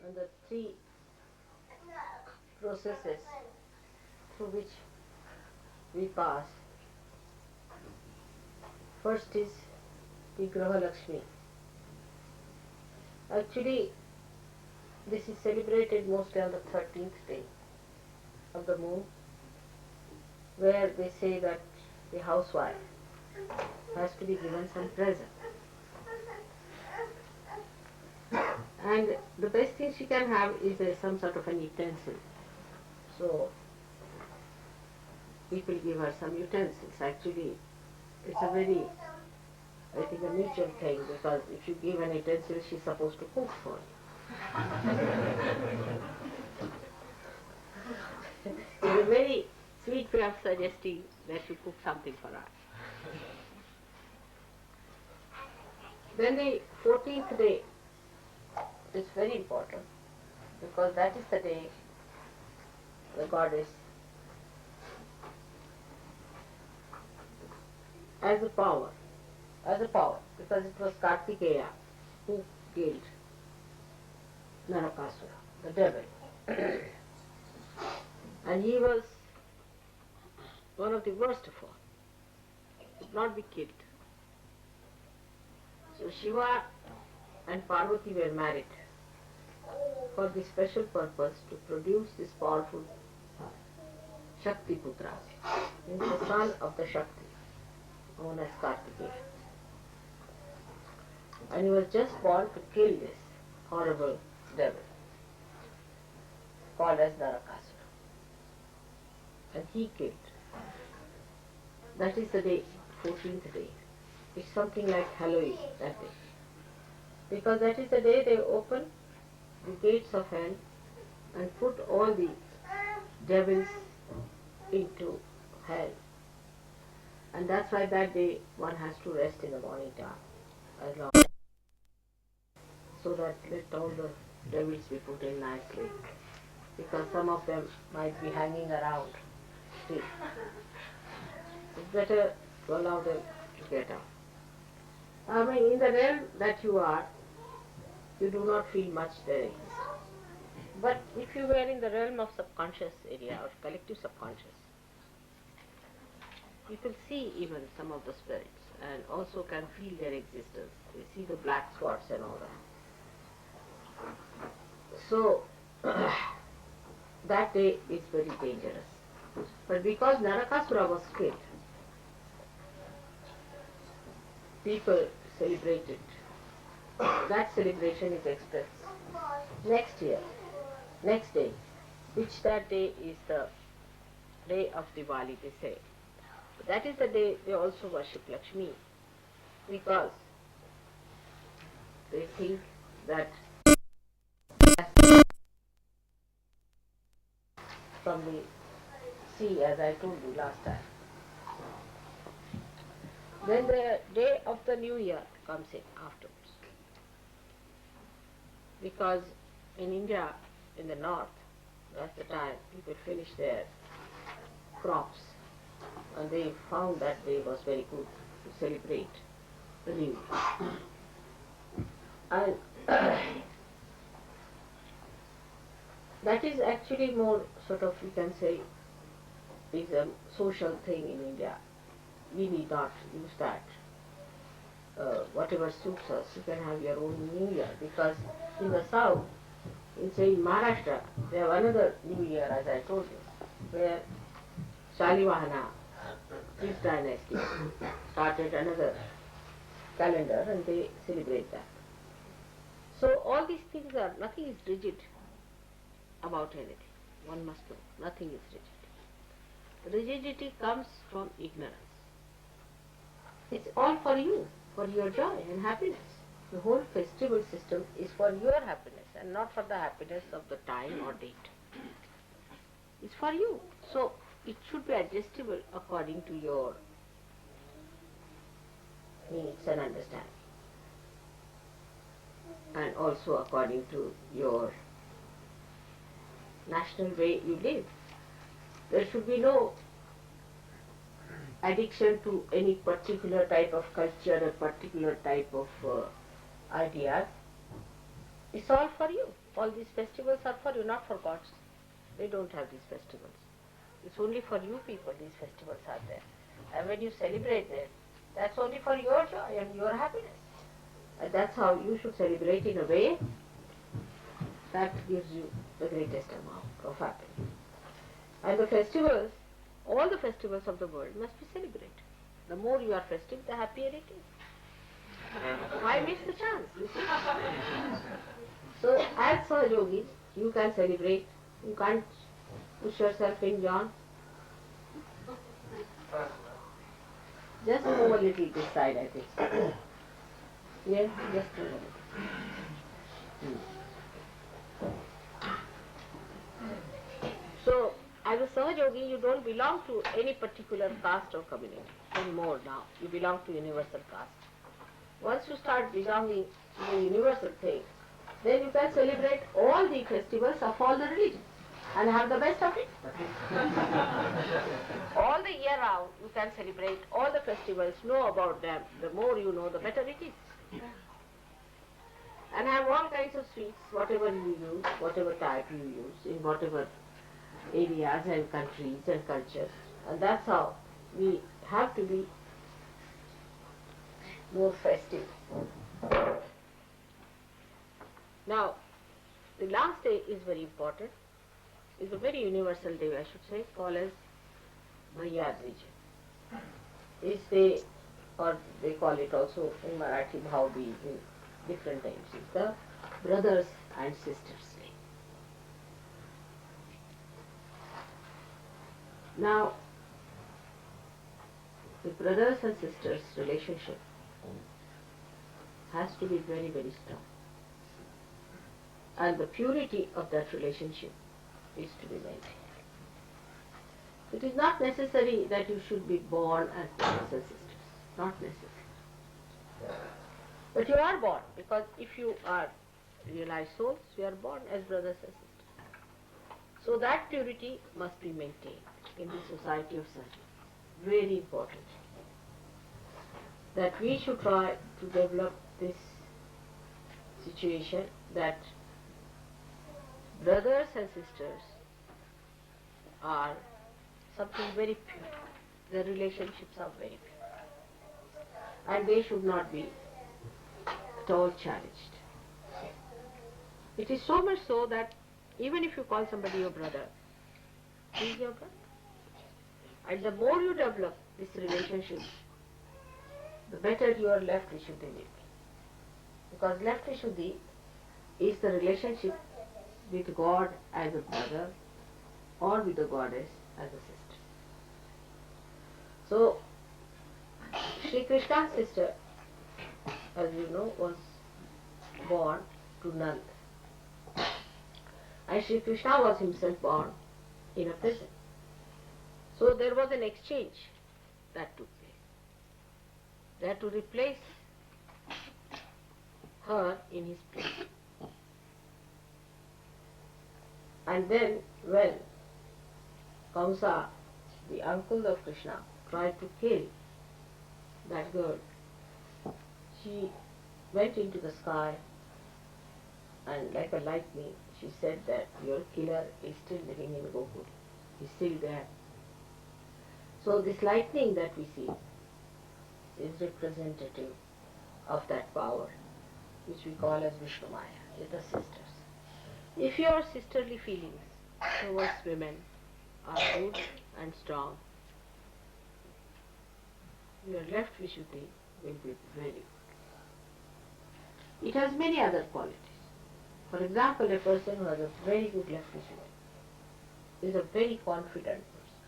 and the three processes through which we pass. First is the Gruha Lakshmi. Actually, this is celebrated mostly on the 13th day of the moon, where they say that the housewife has to be given some present. And the best thing she can have is some sort of an utensil. So people give her some utensils. Actually, it's a very, I think, a mutual thing, because if you give an utensil, she's supposed to cook for you. It's a very sweet way of suggesting that you cook something for her. Then the 14th day is very important, because that is the day the goddess, as a power, because it was Kartikeya who killed Narakasura, the devil. And he was one of the worst of all. He could not be killed. So Shiva and Parvati were married for the special purpose to produce this powerful Shakti Putra, the son of the Shakti, known as Kartikeya. And he was just born to kill this horrible devil called as Narakasura. And he killed. That is the day, 14th day. It's something like Halloween that day. Because that is the day they open the gates of hell and put all the devils into hell. And that's why that day one has to rest in the morning time, as long so that let all the devils be put in nicely. Because some of them might be hanging around still. It's better to allow them to get out. I mean, in the realm that you are, you do not feel much there exists. But if you were in the realm of subconscious area or collective subconscious, people see even some of the spirits and also can feel their existence. They see the black spots and all that. So, that day is very dangerous. But because Narakasura was killed, people celebrate it. That celebration is expressed next year, next day, which that day is the day of Diwali, they say. That is the day they also worship Lakshmi, because they think that from the sea, as I told you last time. Then the day of the new year comes in afterwards. Because in India, in the north, that's the time people finish their crops, and they found that day was very good to celebrate the new year. And that is actually more sort of, you can say, is a social thing in India. We need not use that. Whatever suits us, you can have your own new year, because in the south, in say in Maharashtra, they have another new year, as I told you, where Shalivahana, this dynasty, started another calendar and they celebrate that. So all these things are, nothing is rigid about anything. One must know, nothing is rigid. Rigidity comes from ignorance. It's all for you, for your joy and happiness. The whole festival system is for your happiness and not for the happiness of the time or date. It's for you. So it should be adjustable according to your needs and understanding, and also according to your national way you live. There should be no addiction to any particular type of culture or particular type of ideas. It's all for you. All these festivals are for you, not for gods. They don't have these festivals. It's only for you people these festivals are there. And when you celebrate them, that's only for your joy and your happiness. And that's how you should celebrate in a way that gives you the greatest amount of happiness. And the festivals, all the festivals of the world must be celebrated. The more you are festive, the happier it is. Why miss the chance? You see? So as Sahaja Yogis, you can celebrate. You can't push yourself in, John. Just move a little this side, I think. Yeah, just move a little. So, as a Sahaja Yogi, you don't belong to any particular caste or community anymore now. You belong to universal caste. Once you start belonging to the universal thing, then you can celebrate all the festivals of all the religions and have the best of it. All the year round, you can celebrate all the festivals, know about them. The more you know, the better it is. And have all kinds of sweets, whatever you use, whatever type you use, in whatever areas and countries and cultures. And that's how we have to be more festive. Now, the last day is very important. It's a very universal day, I should say, called as Bhaiyadrija. This day, or they call it also in Marathi Bhaubij in different names, is the brothers and sisters day. Now, the brothers and sisters relationship has to be very, very strong. And the purity of that relationship is to be maintained. It is not necessary that you should be born as brothers and sisters. Not necessary. But you are born, because if you are realized souls, you are born as brothers and sisters. So that purity must be maintained in the society of Sahaja. Very important. That we should try to develop this situation that brothers and sisters are something very pure. Their relationships are very pure. And they should not be at all challenged. It is so much so that even if you call somebody your brother, he is your brother. And the more you develop this relationship, the better your left Vishuddhi will be. Because left Vishuddhi is the relationship with God as a brother or with the goddess as a sister. So, Sri Krishna's sister, as you know, was born to Nand. And Sri Krishna was himself born in a prison. So there was an exchange that took place. They had to replace her in his place. And then when Kamsa, the uncle of Krishna, tried to kill that girl, she went into the sky and like a lightning she said that your killer is still living in Gokul. He's still there. So this lightning that we see is representative of that power which we call as Vishnu Maya, the sisters. If your sisterly feelings towards women are good and strong, your left Vishuddhi will be very good. It has many other qualities. For example, a person who has a very good left Vishuddhi is a very confident person.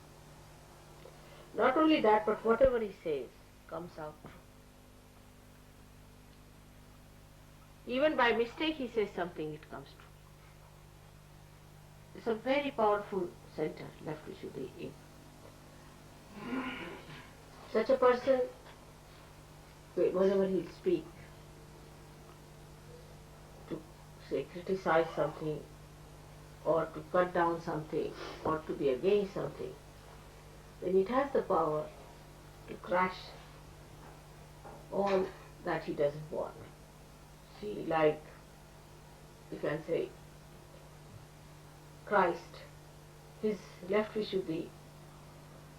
Not only that, but whatever he says comes out true. Even by mistake he says something, it comes true. It's a very powerful center, left Vishuddhi is. Such a person, whenever he'll speak, to say criticize something, or to cut down something, or to be against something, then it has the power to crash all that he doesn't want. See, like you can say, Christ, his left Vishuddhi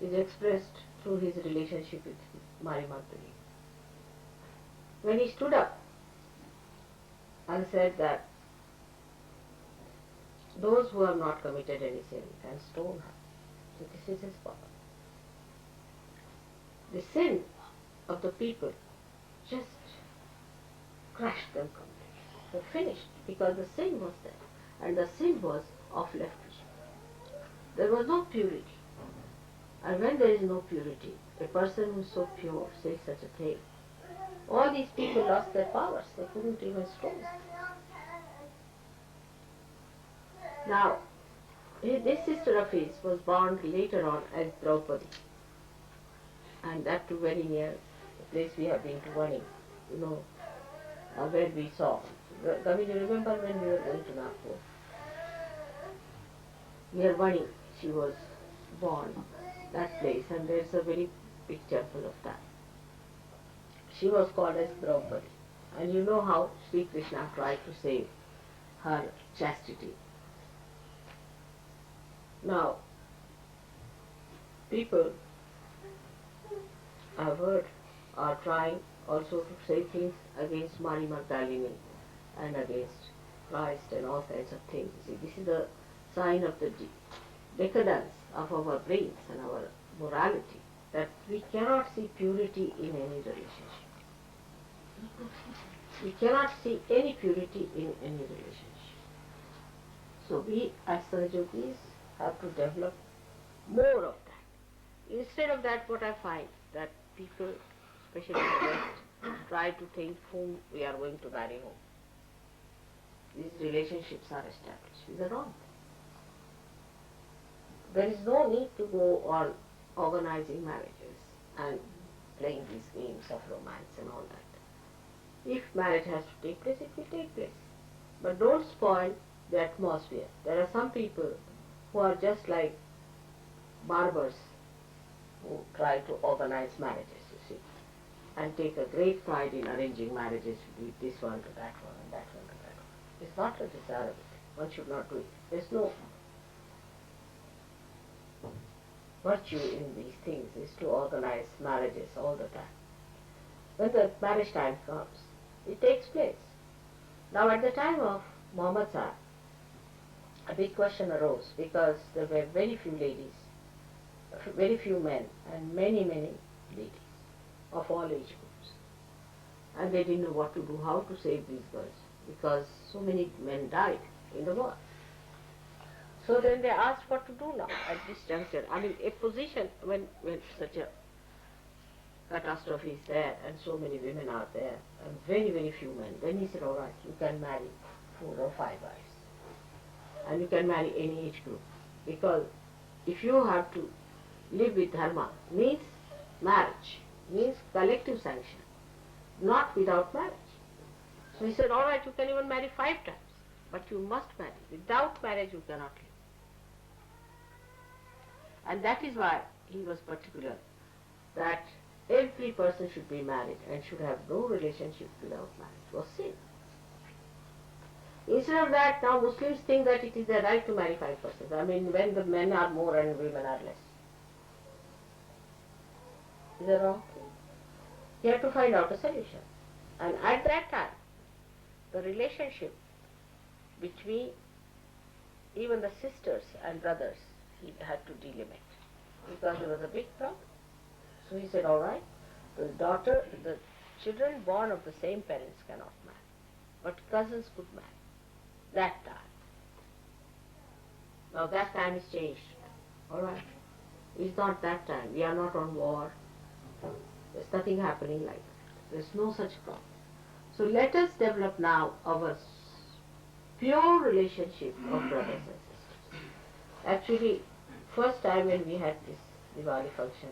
is expressed through his relationship with Mari Magdalene. When he stood up and said that those who have not committed any sin can stone her. So this is his power. The sin of the people just crushed them completely. They finished because the sin was there, and the sin was of left vision. There was no purity. And when there is no purity, a person who is so pure says such a thing. All these people lost their powers. They couldn't even stone. Now, this sister of his was born later on as Draupadi, and that too very near the place we have been to Vani, where we saw. Gavi, you remember when we were going to Nagpur? Near Vani, she was born, that place, and there's a very big temple of that. She was called as Draupadi, and you know how Sri Krishna tried to save her chastity. Now, people, I've heard, are trying also to say things against Mari Magdalene and against Christ and all kinds of things. You see, this is a sign of the decadence of our brains and our morality, that we cannot see purity in any relationship. We cannot see any purity in any relationship. So we as Sahajogis have to develop more of that. Instead of that, what I find, that people, especially in the West, try to think whom we are going to marry home. These relationships are established. These are wrong. There is no need to go on organizing marriages and playing these games of romance and all that. If marriage has to take place, it will take place. But don't spoil the atmosphere. There are some people who are just like barbers who try to organize marriages, you see, and take a great pride in arranging marriages with this one to that one and that one to that one. It's not a desirable thing. One should not do it. There's no virtue in these things, is to organize marriages all the time. When the marriage time comes, it takes place. Now at the time of Muhammad Sahib, a big question arose because there were very few ladies, very few men, and many, many ladies of all age groups. And they didn't know what to do, how to save these girls, because so many men died in the war. So then they asked what to do now at this juncture. I mean, a position when such a catastrophe is there and so many women are there and very, very few men, then he said, all right, you can marry 4 or 5 wives. And you can marry any age group. Because if you have to live with dharma, means marriage, means collective sanction, not without marriage. So he said, all right, you can even marry 5 times, but you must marry. Without marriage you cannot live. And that is why he was particular that every person should be married and should have no relationship without marriage. It was sin. Instead of that, now Muslims think that it is their right to marry 5 persons. I mean, when the men are more and women are less. Is that wrong? You have to find out a solution. And at that time, the relationship between even the sisters and brothers, he had to delimit because there was a big problem. So he said, all right, the children born of the same parents cannot marry, but cousins could marry. That time. Now that time is changed. All right. It's not that time. We are not on war. There's nothing happening like that. There's no such problem. So let us develop now our pure relationship of brothers and sisters. Actually, first time when we had this Diwali function,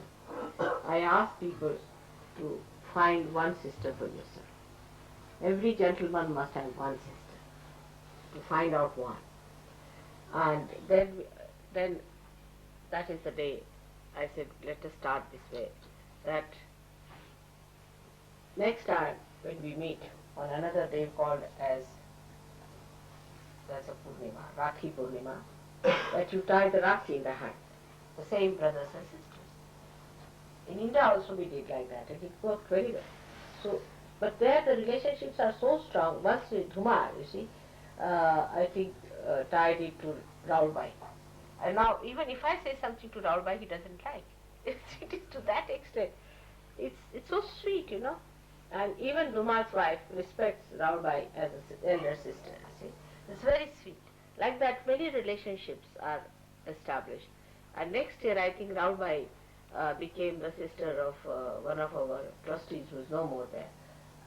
I asked people to find one sister for yourself. Every gentleman must have one sister. To find out one. And then that is the day I said, let us start this way. That next time when we meet on another day called as as a Purnima, Rakhi Purnima, that you tie the Rakhi in the hand, the same brothers and sisters. In India also we did like that, and it worked very well. So, but there the relationships are so strong. Once with Dhumar, you see, I think tied it to Raulbai. And now even if I say something to Raulbai, he doesn't like. It is to that extent. It's so sweet, you know. And even Dhumar's wife respects Raulbai as an elder sister. You see, it's very sweet. Like that, many relationships are established. And next year, I think Raulbai became the sister of one of our trustees who is no more there.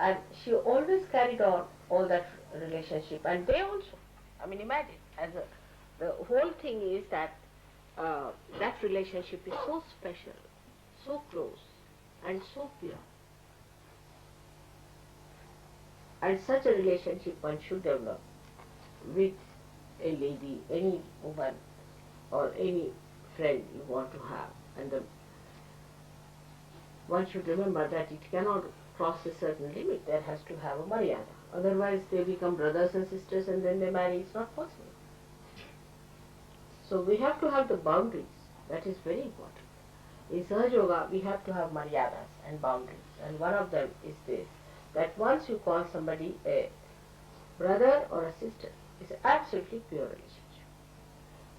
And she always carried on all that relationship, and they also. I mean, imagine, the whole thing is that that relationship is so special, so close, and so pure. And such a relationship one should develop with a lady, any woman, or any friend you want to have. And one should remember that it cannot cross a certain limit. There has to have a maryada. Otherwise they become brothers and sisters and then they marry. It's not possible. So we have to have the boundaries. That is very important. In Sahaja Yoga we have to have maryadas and boundaries. And one of them is this, that once you call somebody a brother or a sister, it's an absolutely pure relationship.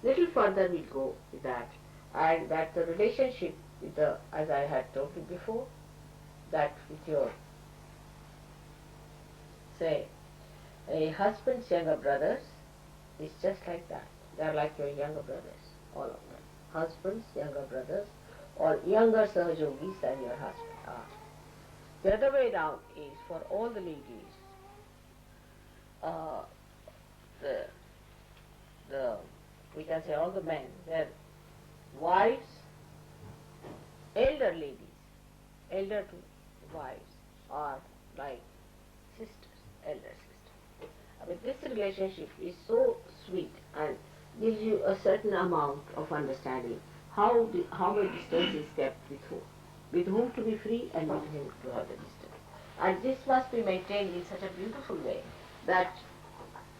Little further we'll go with that. And that the relationship with the, as I had told you before, that with your, say, a husband's younger brothers is just like that. They are like your younger brothers, all of them. Husbands, younger brothers, or younger Sahajogis than your husband are. The other way round is for all the ladies, we can say all the men, their wives, elder ladies, elder to wives, are like sisters, elder sisters. I mean, this relationship is so sweet and gives you a certain amount of understanding how the distance is kept with whom to be free and with whom to have the distance. And this must be maintained in such a beautiful way that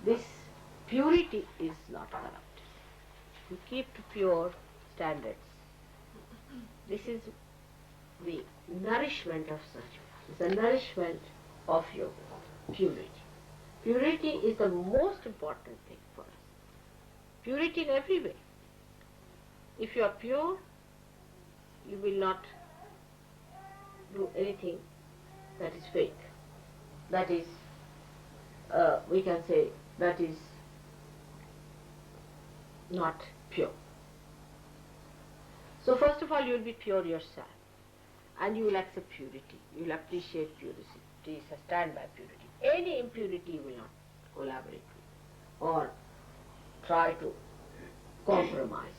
this purity is not corrupted. You keep to pure standards. This is the nourishment of Sahaja. It's the nourishment of yoga, purity. Purity is the most important thing for us. Purity in every way. If you are pure, you will not do anything that is fake. That is, we can say, that is not pure. So first of all, you will be pure yourself, and you will accept purity. You will appreciate purity, stand by purity. Any impurity you will not collaborate with or try to compromise with.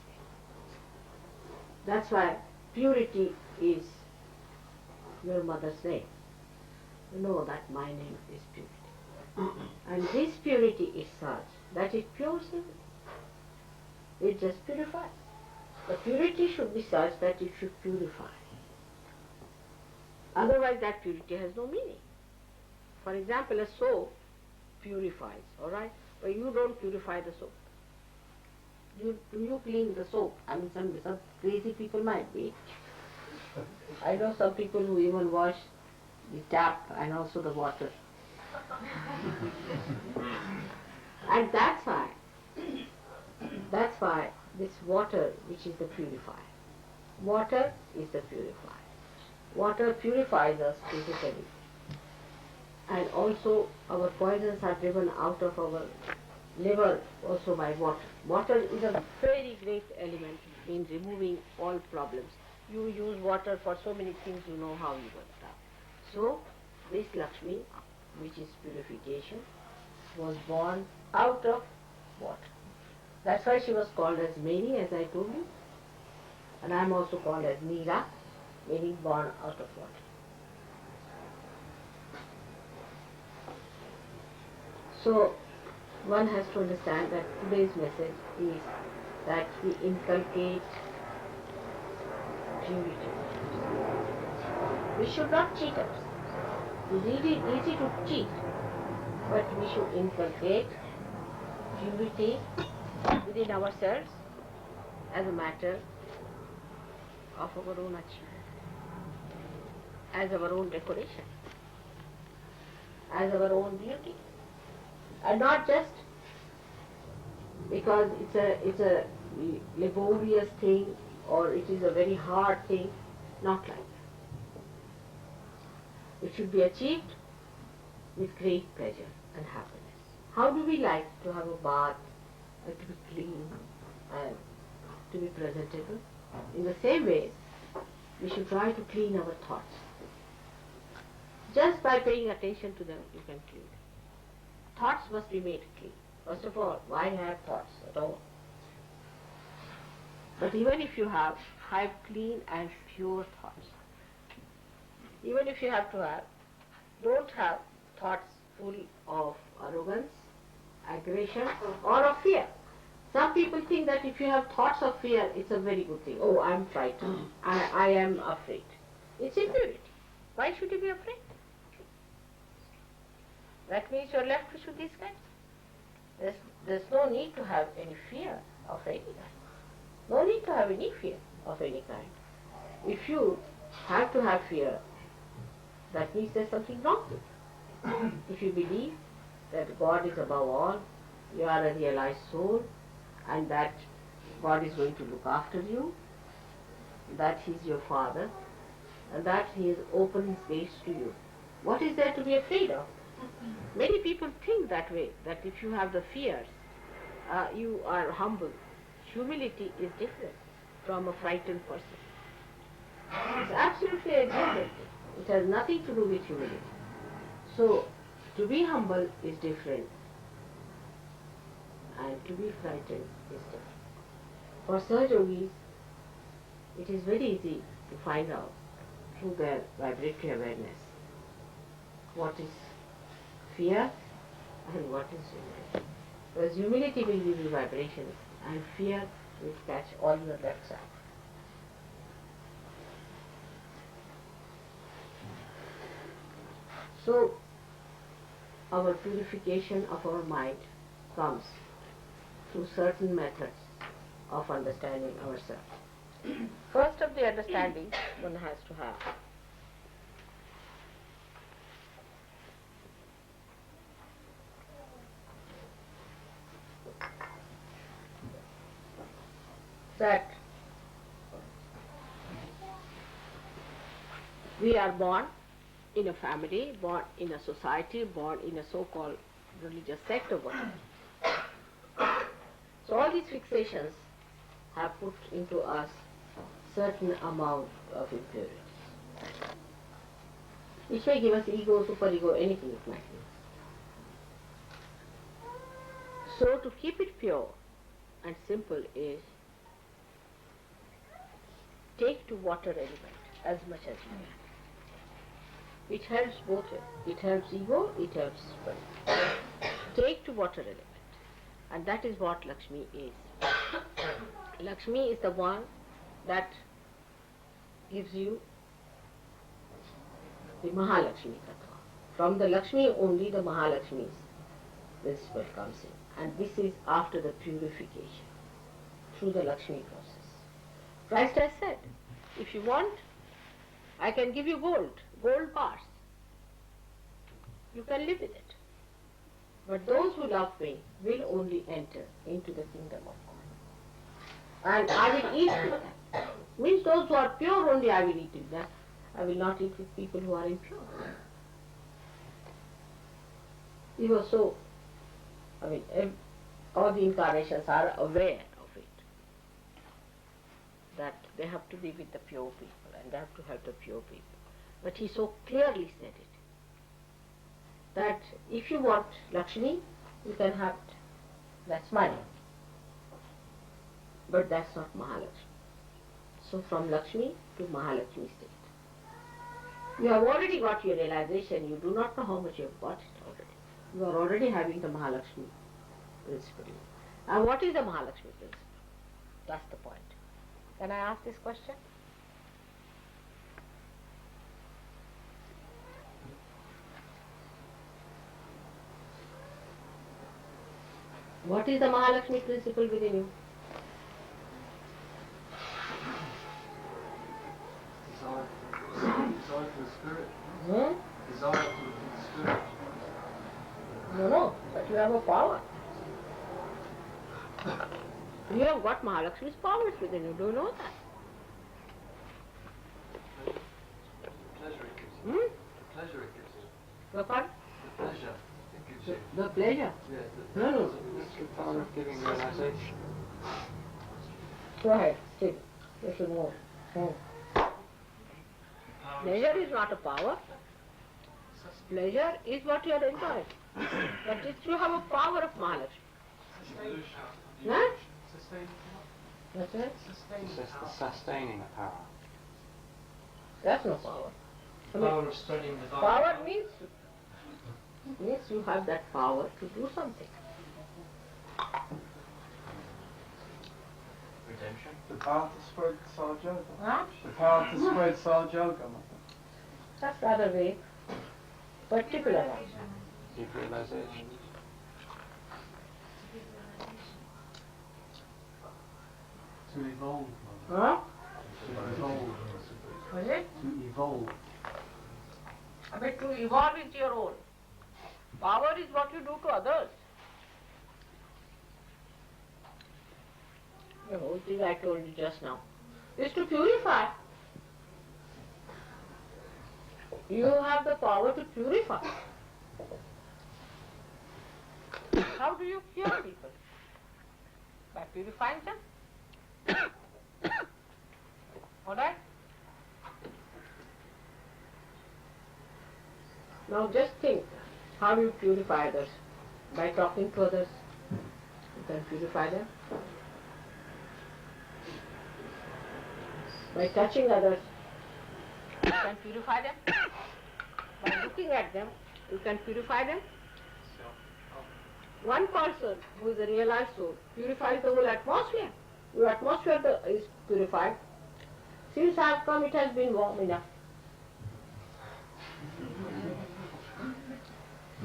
That's why purity is your mother's name. You know that my name is purity. And this purity is such that it pures everything. It just purifies. The purity should be such that it should purify. Otherwise that purity has no meaning. For example, a soap purifies, alright? But you don't purify the soap. You clean the soap. I mean, some crazy people might be. I know some people who even wash the tap and also the water. And that's why this water, which is the purifier. Water is the purifier. Water purifies us physically. And also our poisons are driven out of our liver also by water. Water is a very great element in removing all problems. You use water for so many things, you know how you work out. So this Lakshmi, which is purification, was born out of water. That's why she was called as Meni, as I told you. And I am also called as Neera, meaning born out of water. So one has to understand that today's message is that we inculcate purity. We should not cheat ourselves. It's really easy to cheat, but we should inculcate purity within ourselves as a matter of our own achievement, as our own decoration, as our own beauty, and not just because it's a laborious thing or it is a very hard thing, not like that. It should be achieved with great pleasure and happiness. How do we like to have a bath and to be clean and to be presentable? In the same way, we should try to clean our thoughts. Just by paying attention to them, you can clean them. Thoughts must be made clean. First of all, why have thoughts at all? But even if you have clean and pure thoughts. Even if you have to have, don't have thoughts full of arrogance, aggression, or of fear. Some people think that if you have thoughts of fear, it's a very good thing. Oh, I'm frightened. I am afraid. It's impurity. Why should you be afraid? That means you're left with these kinds. There's no need to have any fear of any kind. No need to have any fear of any kind. If you have to have fear, that means there's something wrong with you. If you believe that God is above all, you are a realized soul, and that God is going to look after you, that He is your Father, and that He has opened His gates to you, what is there to be afraid of? Many people think that way, that if you have the fears, you are humble. Humility is different from a frightened person. It's absolutely a different thing. It has nothing to do with humility. So, to be humble is different, and to be frightened is different. For Sahaj Yogis, it is very easy to find out through their vibratory awareness what is fear and what is humility. Because humility will give you vibrations and fear will catch all your left side. So, our purification of our mind comes through certain methods of understanding ourselves. First of the understanding one has to have that we are born in a family, born in a society, born in a so-called religious sect or whatever. So all these fixations have put into us certain amount of impurities, which may give us ego, superego, anything it might be. So to keep it pure and simple is take to water element as much as you can. It helps both ways. It helps ego, it helps superego. Take to water element. And that is what Lakshmi is. Lakshmi is the one that gives you the Mahalakshmi Tattva. From the Lakshmi only the Mahalakshmi's principle comes in. And this is after the purification through the Lakshmi process. Christ has said, if you want, I can give you gold bars. You can live with it. But those who love me will only enter into the kingdom of God. And I will eat with them. Means those who are pure only I will eat with them. I will not eat with people who are impure. Even so, all the incarnations are aware of it, that they have to be with the pure people and they have to help the pure people. But he so clearly said it, that if you want Lakshmi, you can have it. That's money. But that's not Mahalakshmi. So from Lakshmi to Mahalakshmi state. You have already got your realization, you do not know how much you have got it already. You are already having the Mahalakshmi principle. And what is the Mahalakshmi principle? That's the point. Can I ask this question? What is the Mahalakshmi principle within you? Desire for the spirit. Desire for the spirit. No, but you have a power. You have got Mahalakshmi's powers within you. Do you know that? The pleasure it gives you. The pleasure it gives you. The what? The pleasure it gives you. The pleasure? Yes. No. It's the power of giving realization. Go ahead, still. You should know. Pleasure is not a power. Pleasure is what you are enjoying. But it's you have a power of Mahalakshmi. Huh? That's right. It's just the sustaining power. That's no power. I mean, Power of studying the power means you have that power to do something. redemption. The power to spread Sahaja Yoga. Huh? The power to spread Sahaja Yoga. That's rather vague. Particular one. Deep realization. To evolve. Huh? To evolve. What is it? To evolve. But to evolve is your own. Power is what you do to others. The whole thing I told you just now is to purify. You have the power to purify. How do you cure people? By purifying them. Alright? Now just think how you purify others. By talking to others, you can purify them. By touching others, you can purify them. By looking at them, you can purify them. One person who is a realized soul purifies the whole atmosphere. Your atmosphere is purified. Since I have come, it has been warm enough.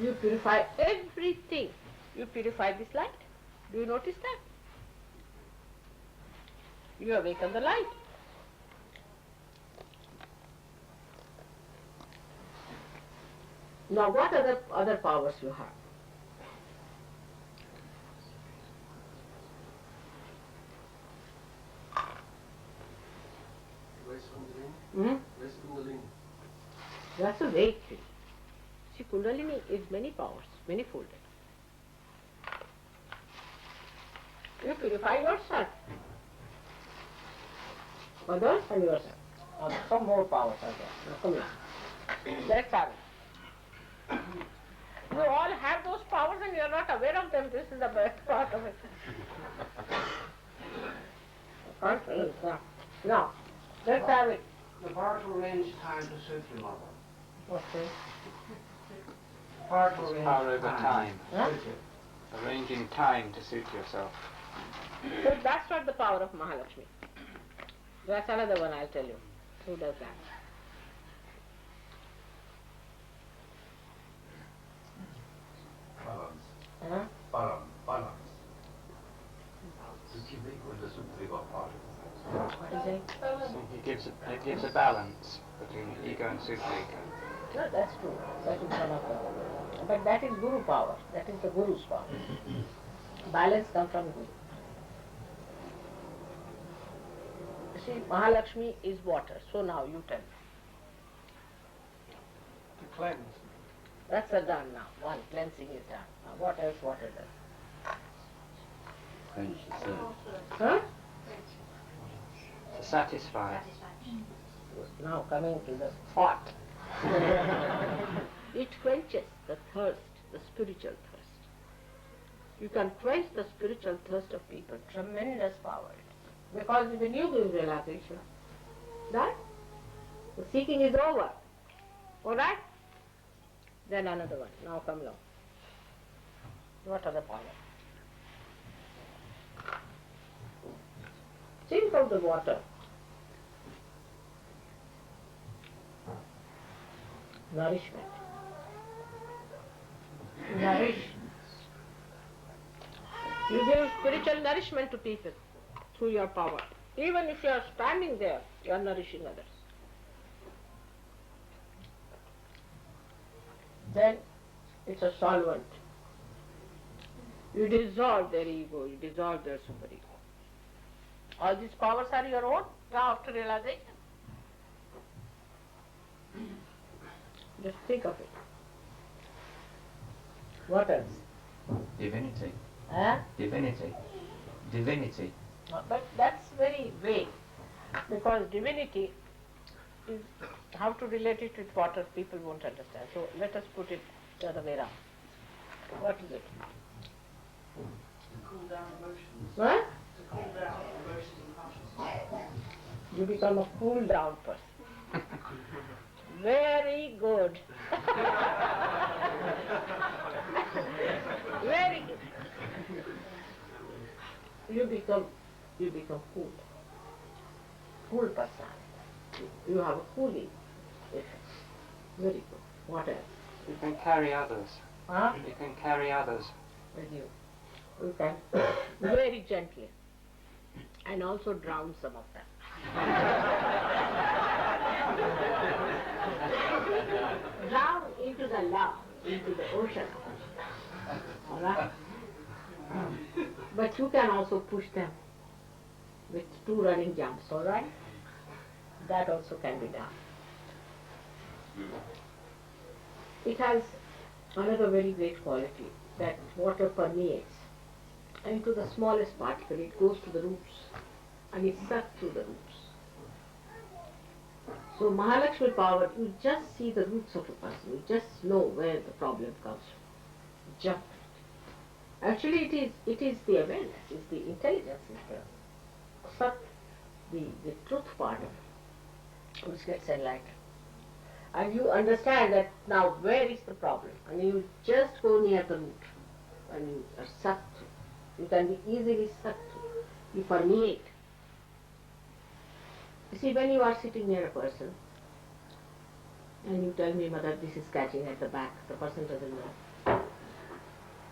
You purify everything. You purify this light. Do you notice that? You awaken the light. Now what other powers you have? Raise Kundalini. Raise Kundalini. That's a vague thing. See, Kundalini is many powers, many-folded. You purify yourself. Others and yourself. Some more powers are there. Now come here. Let's have it. You all have those powers and you are not aware of them. This is the best part of it. Now, let's have it. The power to arrange time to suit your mother. What's this? The power to arrange Power over time. Huh? Arranging time to suit yourself. So that's not the power of Mahalakshmi. That's another one I'll tell you. Who does that? Balance. Huh? Balance. What What is it? So it gives a balance between the ego and superego. No, that's true. That is one of them. But that is Guru power. That is the Guru's power. Balance comes from Guru. You see, Mahalakshmi is water. So now you tell me. To cleanse. That's a done now. One cleansing is done. Now what else water does? Quench the thirst. Huh? To satisfy. Now coming to the thought. It quenches the thirst, the spiritual thirst. You can quench the spiritual thirst of people. Tremendous power. Because when you give realization, that the seeking is over. Alright? Then another one. Now come along. What other power? Think of the water. Nourishment. Nourish. You give spiritual nourishment to people through your power. Even if you are standing there, you are nourishing others. Then it's a solvent. You dissolve their ego, you dissolve their superego. All these powers are your own now after realization. Just think of it. What else? Divinity. Huh? Divinity. Divinity. But that's very vague, because divinity is how to relate it with water people won't understand. So let us put it the other way around. What is it? To cool down emotions. What? To cool down emotions and consciousness. You become a cool down person. Very good. Very good. You become cool. Cool personality. You have a cooling effect. Very good. What else? You can carry others. Huh? You can carry others. With you. You can very gently. And also drown some of them. Drown into the love, into the ocean. Alright? But you can also push them with 2 running jumps, alright? That also can be done. It has another very great quality, that water permeates into the smallest particle. It goes to the roots and it's sucked through the roots. So Mahalakshmi power, you just see the roots of a person, you just know where the problem comes from. Jump. Actually it is the awareness, it's the intelligence, it's the sat, the truth part of it, which gets enlightened. And you understand that now where is the problem, and you just go near the root and you are sucked through. You can be easily sucked through. You permeate. You see, when you are sitting near a person and you tell me, Mother, this is catching at the back, the person doesn't know.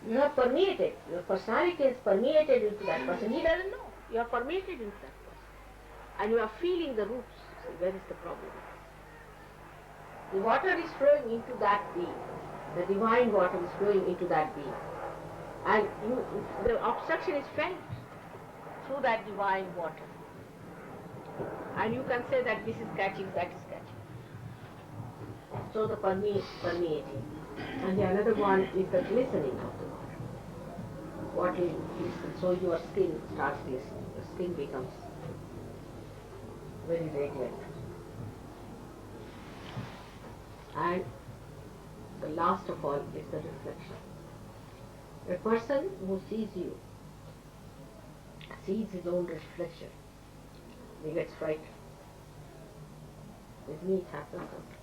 You have permeated. Your personality is permeated into that person. He doesn't know. You are permeated into that person. And you are feeling the roots. See, where is the problem? The water is flowing into that being. The divine water is flowing into that being. And the obstruction is felt through that divine water. And you can say that this is catching, that is catching. So the permeating. And the another one is the glistening of the water. Water glistens, so your skin starts glistening. Your skin becomes very radiant. And the last of all is the reflection. A person who sees you, sees his own reflection, he gets frightened. With me it happens sometimes.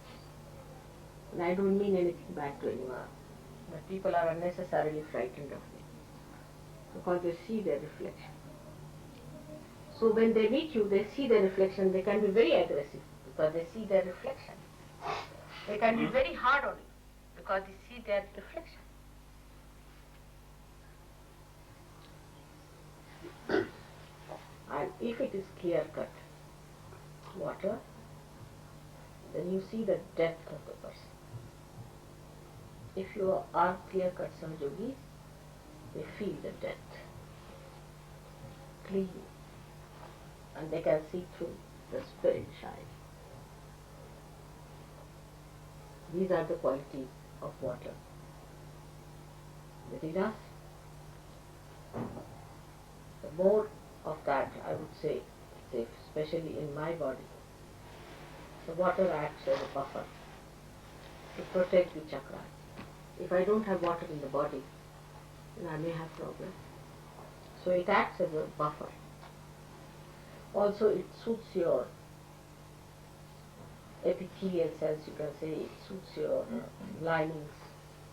And I don't mean anything bad to anyone, but people are unnecessarily frightened of me because they see their reflection. So when they meet you, they see their reflection, they can be very aggressive because they see their reflection. They can be very hard on you because they see their reflection. And if it is clear-cut water, then you see the depth of the person. If you are clear-cut Samyogis, they feel the depth, clean, and they can see through the spirit shine. These are the qualities of water within us. The more of that, I would say, especially in my body, the water acts as a buffer to protect the chakras. If I don't have water in the body, then I may have problem. So it acts as a buffer. Also it suits your epithelial cells, you can say, it suits your linings.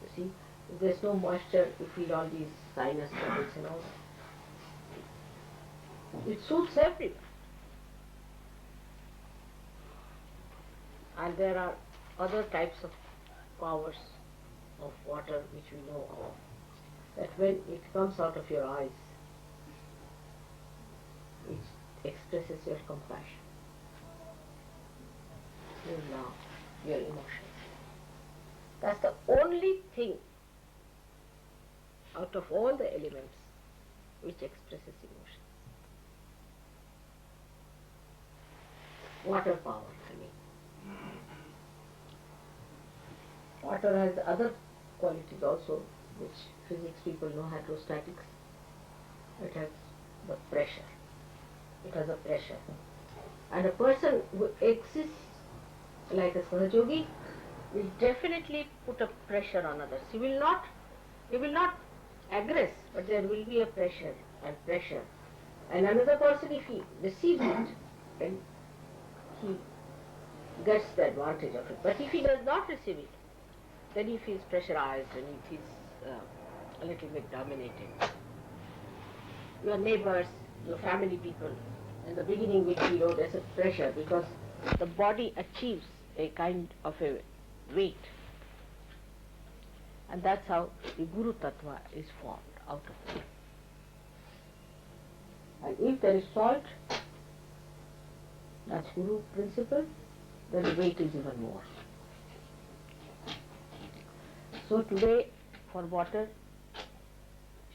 You see, if there's no moisture, you feel all these sinus troubles and all that. It suits everyone. And there are other types of powers of water which we know of. That when it comes out of your eyes, expresses your compassion, your love, your emotion. That's the only thing out of all the elements which expresses emotion. Water power, I mean. Water has other qualities also, which physics people know, hydrostatics. It has the pressure. It has a pressure. And a person who exists like a Sahajogi will definitely put a pressure on others. He will not aggress, but there will be a pressure and pressure. And another person, if he receives it, then he gets the advantage of it. But if he does not receive it, then he feels pressurized and he feels a little bit dominated. Your neighbors, your family people, in the beginning will feel, there's a pressure because the body achieves a kind of a weight. And that's how the Guru Tattva is formed out of it. And if there is salt, that's Guru principle, then the weight is even more. So today, for water,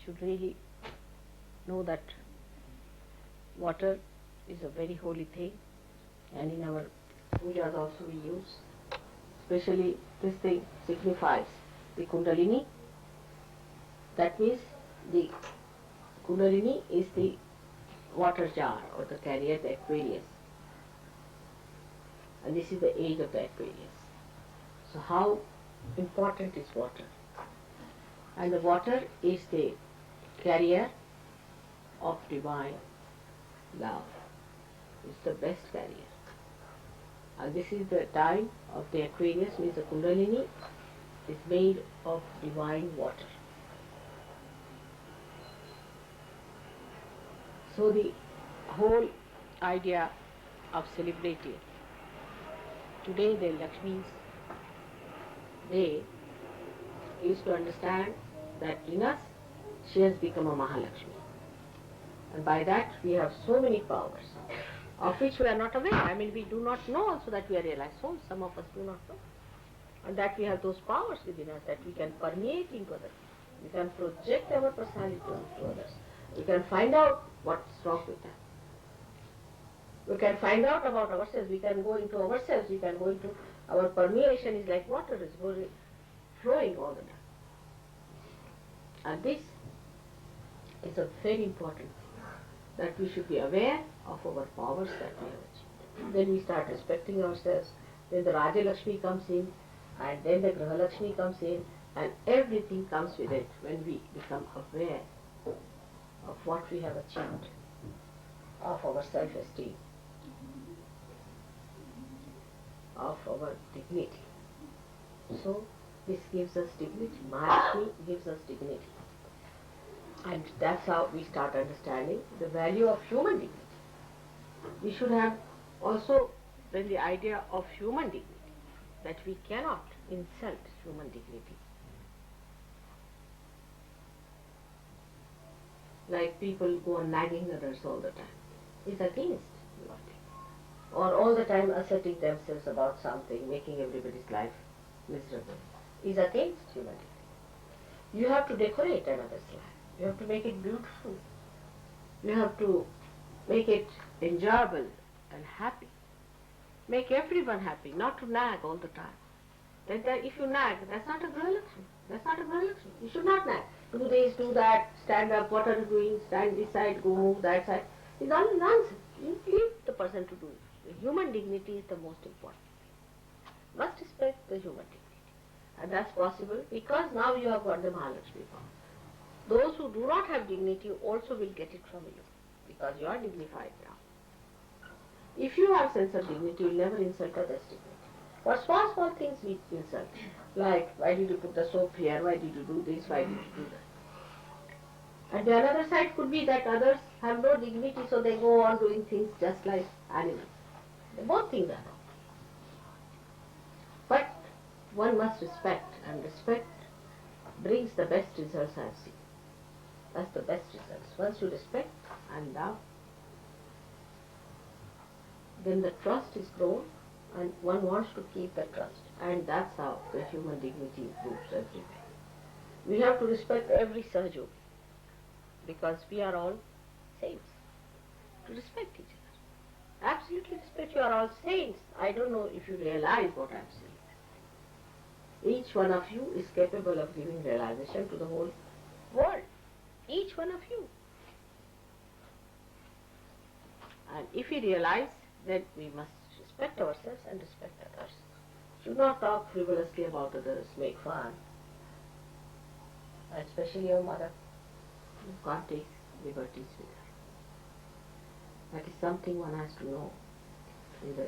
should really know that water is a very holy thing, and in our pujas also we use. Especially this thing signifies the Kundalini. That means the Kundalini is the water jar or the carrier, the Aquarius. And this is the age of the Aquarius. So how important is water? And the water is the carrier of divine love. It's the best carrier. And this is the time of the Aquarius, means the Kundalini is made of divine water. So the whole idea of celebrating today the Lakshmi's day is to understand that in us she has become a Mahalakshmi. And by that we have so many powers, of which we are not aware. I mean, we do not know also that we are realized souls. Some of us do not know. And that we have those powers within us that we can permeate into others. We can project our personality onto others. We can find out what's wrong with them. We can find out about ourselves. We can go into ourselves. We can go into our permeation is like water is going, flowing all the time. And this is a very important thing, that we should be aware of our powers that we have achieved. Then we start respecting ourselves. Then the Raja Lakshmi comes in, and then the Gruha Lakshmi comes in, and everything comes with it when we become aware of what we have achieved, of our self-esteem, of our dignity. So this gives us dignity. Mahalakshmi gives us dignity. And that's how we start understanding the value of human dignity. We should have also then the idea of human dignity, that we cannot insult human dignity. Like people go on nagging others all the time. It's against logic. Or all the time asserting themselves about something, making everybody's life miserable, is against human dignity. You have to decorate another's life. You have to make it beautiful. You have to make it enjoyable and happy. Make everyone happy, not to nag all the time. Then if you nag, that's not a Gruha Lakshmi. That's not a Gruha Lakshmi. You should not nag. Do this, do that, stand up, what are you doing? Stand this side, go move that side. It's all nonsense. You leave the person to do it. The human dignity is the most important. Must respect the human dignity. And that's possible because now you have got the Mahalakshmi power. Those who do not have dignity also will get it from you, because you are dignified now. If you have sense of dignity, you will never insult others' dignity. For small things we insult, like why did you put the soap here, why did you do this, why did you do that. And the other side could be that others have no dignity, so they go on doing things just like animals. Both things are wrong. But one must respect, and respect brings the best results I have seen. That's the best results. Once you respect and love, then the trust is grown and one wants to keep the trust. And that's how the human dignity improves everywhere. We have to respect every Sahajogi because we are all saints. To respect each other. Absolutely respect. You are all saints. I don't know if you realize what I'm saying. Each one of you is capable of giving realization to the whole world. Each one of you. And if we realize that we must respect ourselves and respect others. Should not talk frivolously about others, make fun. Especially your mother. You can't take liberties with her. That is something one has to know. In the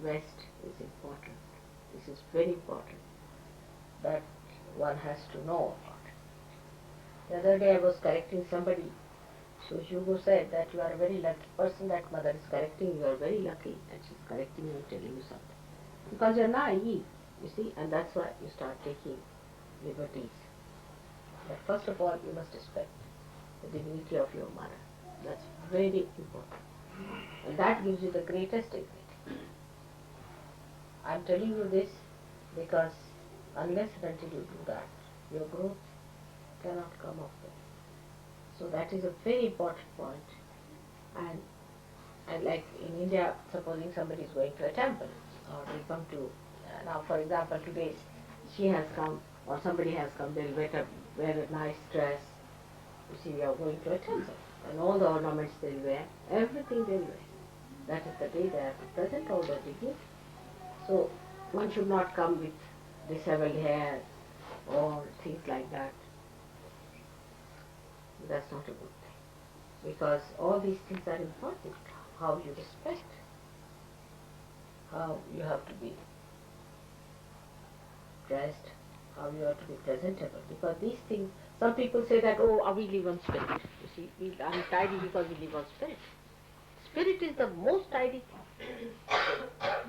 West is important. This is very important. That one has to know about it. The other day I was correcting somebody. So Hugo said that you are a very lucky person, that mother is correcting you, you are very lucky and she's correcting you and telling you something. Because you're naive, you see, and that's why you start taking liberties. But first of all, you must respect the dignity of your mother. That's very important. And that gives you the greatest dignity. I'm telling you this because unless and until you do that, your growth cannot come up with. So that is a very important point. And like in India, supposing somebody is going to a temple or they come to, now for example today she has come or somebody has come, they'll wear a nice dress. You see, we are going to a temple and all the ornaments they'll wear, everything they'll wear. That is the day they have to present all their dignity. So one should not come with disheveled hair or things like that. That's not a good thing. Because all these things are important. How you respect, how you have to be dressed, how you have to be presentable. Because these things, some people say that, oh, we live on spirit. You see, we are tidy because we live on spirit. Spirit is the most tidy thing.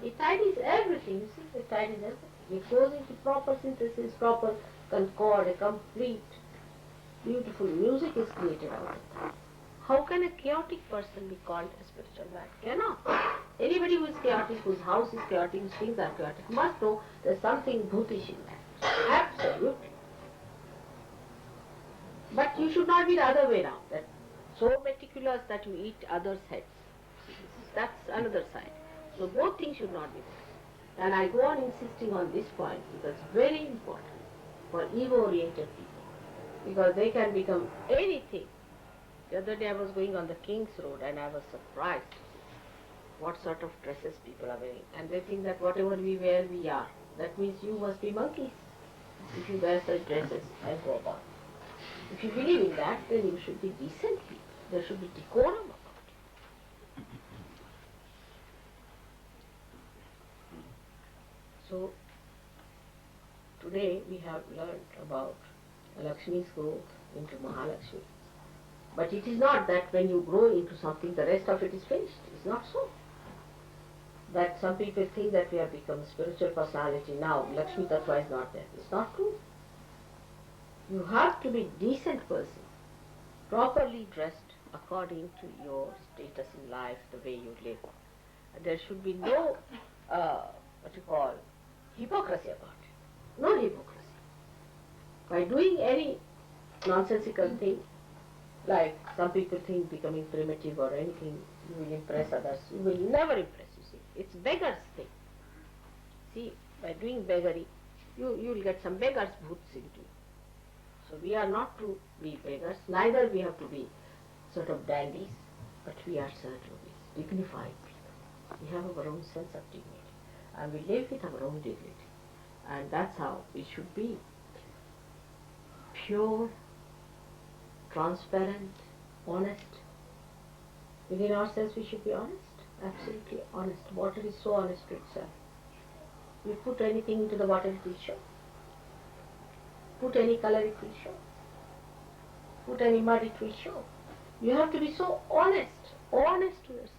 It tidies everything, you see, it tidies everything. It goes into proper synthesis, proper concord, a complete beautiful music is created out of that. How can a chaotic person be called a spiritual man? Cannot. Anybody who is chaotic, whose house is chaotic, whose things are chaotic, must know there's something bhutish in that. Absolutely. But you should not be the other way around, that so meticulous that you eat others' heads. That's another side. So both things should not be there. And I go on insisting on this point because it's very important for ego-oriented people. Because they can become anything. The other day I was going on the King's Road and I was surprised what sort of dresses people are wearing. And they think that whatever we wear, we are. That means you must be monkeys if you wear such dresses and go about. If you believe in that, then you should be decent people. There should be decorum about it. So, today we have learned about Lakshmi's growth into Mahalakshmi. But it is not that when you grow into something, the rest of it is finished. It's not so. That some people think that we have become a spiritual personality now, Lakshmi Tattva is not there. It's not true. You have to be a decent person, properly dressed according to your status in life, the way you live. And there should be no, hypocrisy about it. No hypocrisy. By doing any nonsensical thing, like some people think becoming primitive or anything, you will impress others. You will never impress, you see. It's beggar's thing. See, by doing beggary, you will get some beggar's boots into you. So we are not to be beggars, neither we have to be sort of dandies, but we are certainly dignified people. We have our own sense of dignity, and we live with our own dignity. And that's how it should be. Pure, transparent, honest. Within ourselves we should be honest, absolutely honest. Water is so honest to itself. You put anything into the water, it will show. Put any color, it will show. Put any mud, it will show. You have to be so honest to yourself.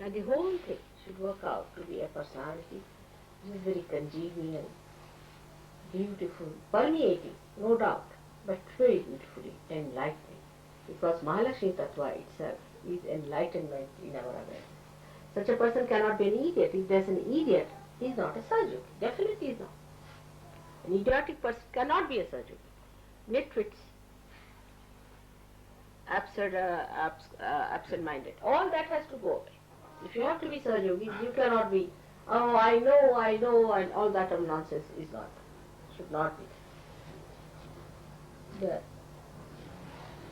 And the whole thing should work out to be a personality which is very congenial, beautiful, permeating, no doubt, but very beautifully enlightening. Because Mahalakshmi Tattva itself is enlightenment in our awareness. Such a person cannot be an idiot. If there's an idiot, he is not a Sahajogi. Definitely is not. An idiotic person cannot be a Sahajogi. Nitwits, absent-minded. All that has to go away. If you have to be Sahajogi, you cannot be, oh, I know, and all that of nonsense is not, should not be. The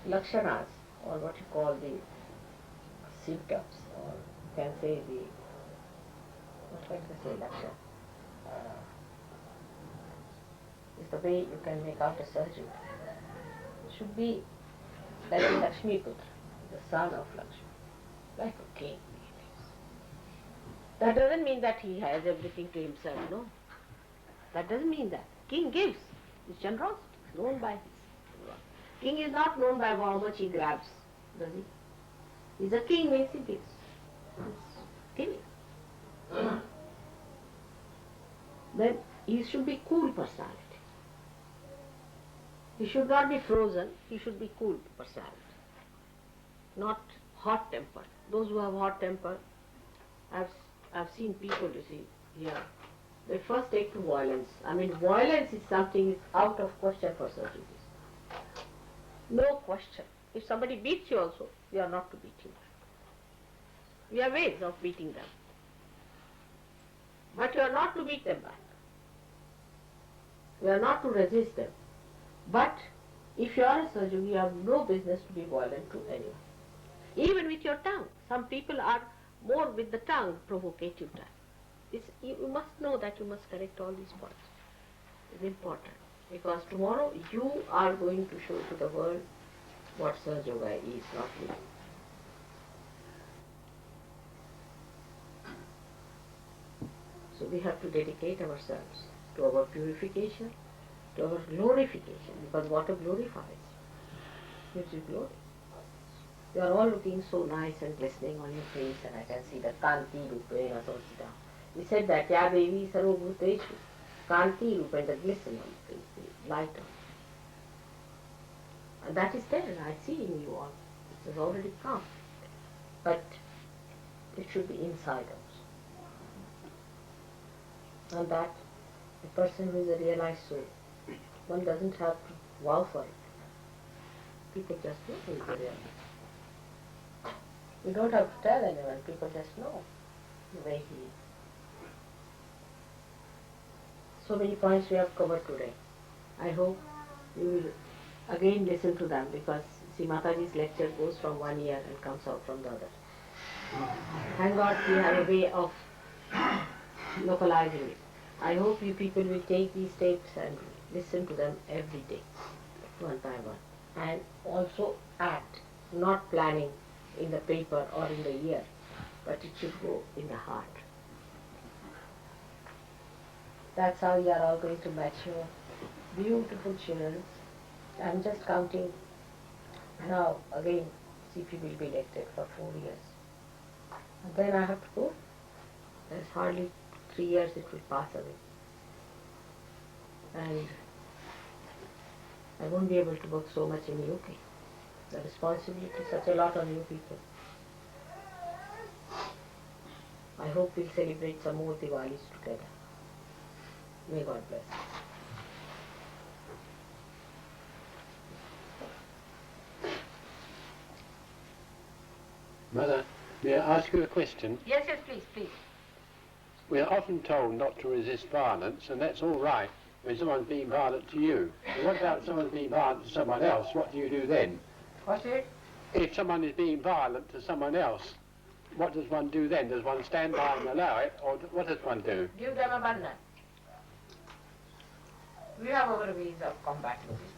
lakshanas, or what you call the symptoms, or you can say the, what can I say, lakshana, is the way you can make out a surgeon. Should be like a Lakshmi Putra, the son of Lakshmi, like a king. That doesn't mean that he has everything to himself, no. That doesn't mean that. King gives. His generosity is known by his. King is not known by how much he grabs, does he? He's a king means he gives. He's giving. Then he should be cool personality. He should not be frozen, he should be cool personality. Not hot tempered. Those who have hot temper, I've seen people, you see, here. They first take to violence. I mean, violence is something is out of question for surgeries. No question. If somebody beats you also, you are not to beat him. We have ways of beating them. But you are not to beat them back. You are not to resist them. But if you are a surgeon, you have no business to be violent to anyone. Even with your tongue. Some people are more with the tongue, provocative tongue. You must know that you must correct all these points. It's important. Because tomorrow you are going to show to the world what Sahaja Yoga is, not me. So we have to dedicate ourselves to our purification, to our glorification, because water glorifies, gives you glory. You are all looking so nice and glistening on your face, and I can see the Kanti Rupena Samsita. He said that Ya Devi Sarvabhuteshu, Kanti Rupena, the glisten on the face, the light on. And that is there, I see in you all. It has already come. But it should be inside us. And that the person who is a realized soul, one doesn't have to vow for it. People just know who is a realized. You don't have to tell anyone, people just know the way he is. So many points we have covered today. I hope you will again listen to them, because see, Mataji's lecture goes from one ear and comes out from the other. Thank God we have a way of localizing it. I hope you people will take these tapes and listen to them every day, one by one. And also act, not planning in the paper or in the ear, but it should go in the heart. That's how you are all going to mature. Beautiful children. I'm just counting now. Again, CP will be elected for 4 years. And then I have to go. There's hardly 3 years it will pass away. And I won't be able to work so much in UK. The responsibility is such a lot on you people. I hope we'll celebrate some more Diwalis together. May God bless. Mother, may I ask you a question? Yes, please, please. We are often told not to resist violence, and that's all right when someone's being violent to you. But what about someone being violent to someone else? What do you do then? What's it? If someone is being violent to someone else, what does one do then? Does one stand by and allow it, or what does one do? Give them a bandhan. We have our ways of combating this.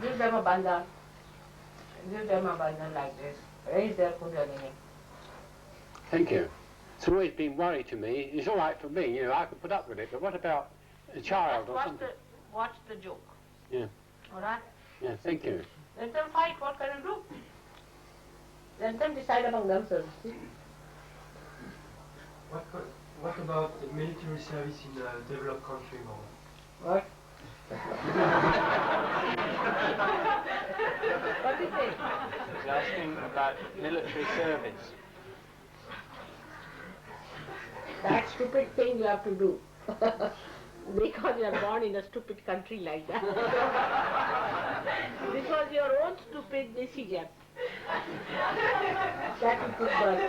Give them a bandhan. Give them a bandhan like this. Raise their kundalini. Thank you. It's always been worry to me. It's all right for me, I can put up with it, but what about a child or something? Watch the joke. Yeah. All right? Yeah, thank you. Let them fight. What can you do? Let them decide among themselves. What about the military service in a developed country, Mom? What? What do you say? He's asking about military service. That stupid thing you have to do. Because you are born in a stupid country like that. This was your own stupid decision. That it is birth.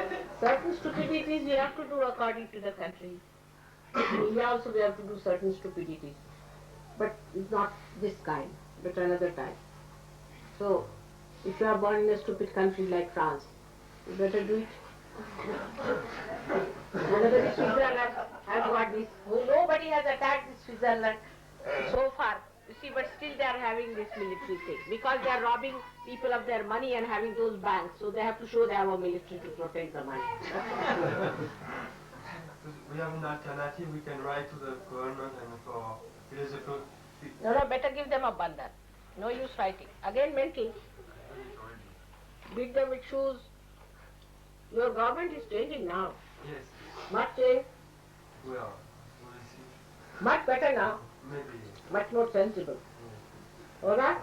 Certain stupidities we have to do according to the country. In India also we have to do certain stupidities. But it's not this kind, but another type. So, if you are born in a stupid country like France, you better do it. Another is Switzerland has got this. Nobody has attacked this Switzerland so far. You see, but still they are having this military thing. Because they are robbing people of their money and having those banks, so they have to show they have a military to protect the money. We have an alternative. We can write to the government and for philosophical. No, better give them a bandhan. No use fighting. Again mental. Beat them with shoes. Your government is changing now. Yes. Much change. Well, we'll see. Much better now. Maybe. Much more sensible. Alright? Alright.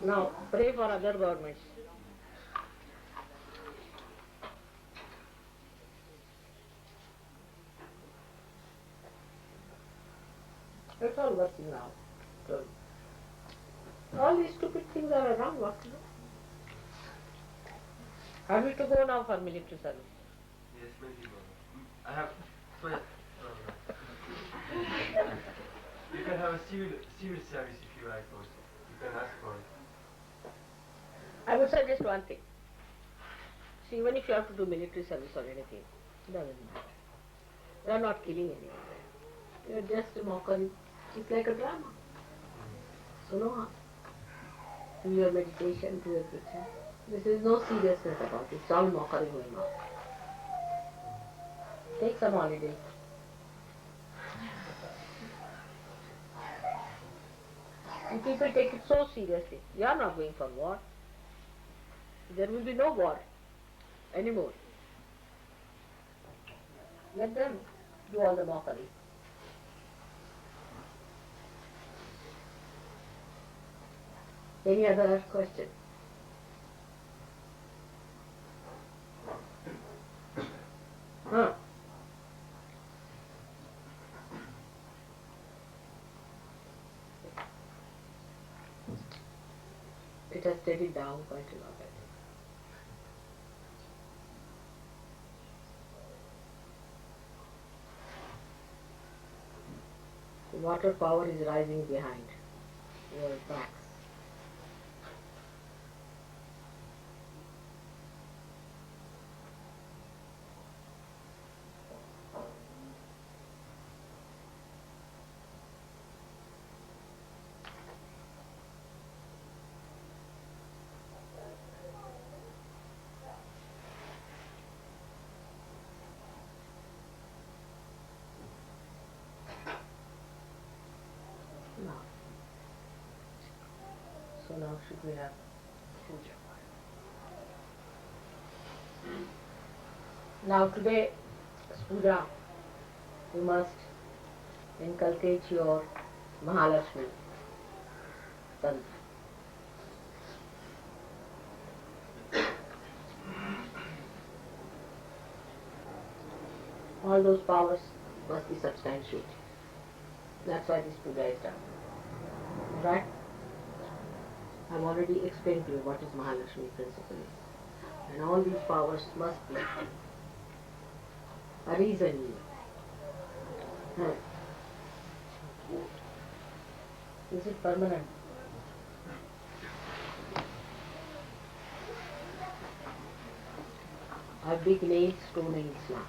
Now, pray for other governments. It's all working now. So, all these stupid things are around. What to do? Have you to go now for military service? Yes, maybe. I have. Sorry. You can have a civil service if you like also. You can ask for it. I would suggest one thing. See, even if you have to do military service or anything, it doesn't matter. You are not killing anyone. You are just a mockery. It's like a drama. So no harm. Do your meditation, do everything. This is no seriousness about it. It's all mockery going on. Take some holiday. And people take it so seriously. You are not going for war. There will be no war anymore. Let them do all the mockery. Any other question? Huh? It has steadied down quite a lot, I think. The water power is rising behind your backs. Now. So now should we have puja? Now today, puja, you must inculcate your Mahalakshmi tantra. All those powers must be substantiated. That's why this puja is done. Right? I've already explained to you what is Mahalakshmi principally. And all these powers must be a reason. Is it permanent? A big nail, 2 nails now.